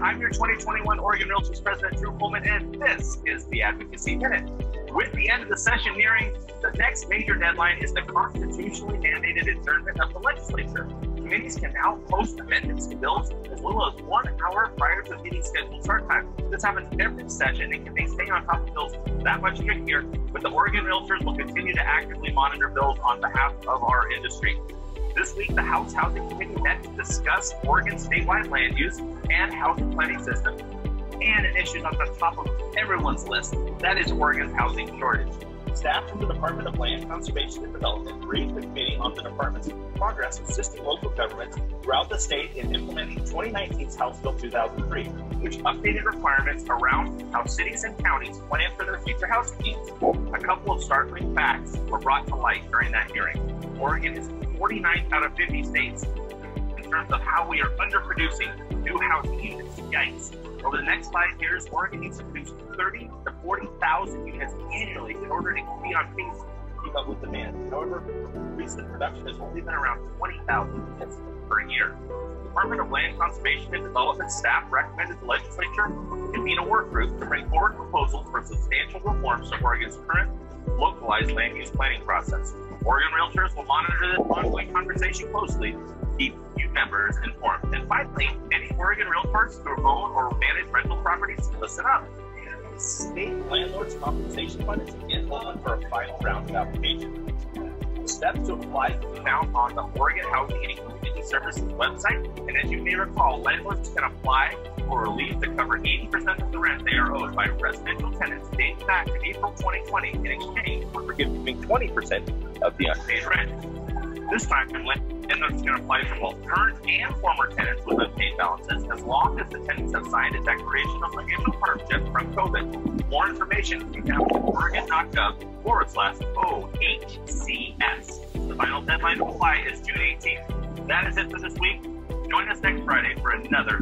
I'm your 2021 Oregon Realtors President, Drew Coleman, and this is the Advocacy Minute. With the end of the session nearing, the next major deadline is the constitutionally mandated adjournment of the legislature. Committees can now post amendments to bills as little as 1 hour prior to the meeting's scheduled start time. This happens every session and can stay on top of bills that much trickier, but the Oregon Realtors will continue to actively monitor bills on behalf of our industry. This week, the House Housing Committee met to discuss Oregon's statewide land use and housing planning system, and an issue on the top of everyone's list, that is Oregon's housing shortage. Staff from the Department of Land Conservation and Development briefed the committee on the department's progress assisting local governments throughout the state in implementing 2019's House Bill 2003, which updated requirements around how cities and counties plan for their future housing needs. A couple of startling facts were brought to light during that hearing. Oregon is 49th out of 50 states in terms of how we are underproducing new housing units. Yikes. Over the next 5 years, Oregon needs to produce 30 to 40,000 units annually in order to be on pace to keep up with demand. However, recent production has only been around 20,000 units per year. The Department of Land Conservation and Development staff recommended the legislature convene a work group to bring forward proposals for substantial reforms to Oregon's current localized land use planning process. Oregon Realtors will monitor this ongoing conversation closely, keep you members informed. And finally, any Oregon Realtors who own or manage rental properties, listen up. The State Landlords Compensation Fund is again open for a final round of applications. The steps to apply can be found on the Oregon Housing and Community Services website, and as you may recall, landlords can apply for relief to cover 80% of the rent they are owed by residential tenants dating back to April 2020 in exchange for forgiving 20% of the unpaid rent. This time, landlords can apply for both current and former tenants with unpaid balances, as long as the tenants have signed a declaration of financial hardship from COVID. More information can be found at oregon.gov/OHCS. The final deadline to apply is June 18th. That is it for this week. Join us next Friday for another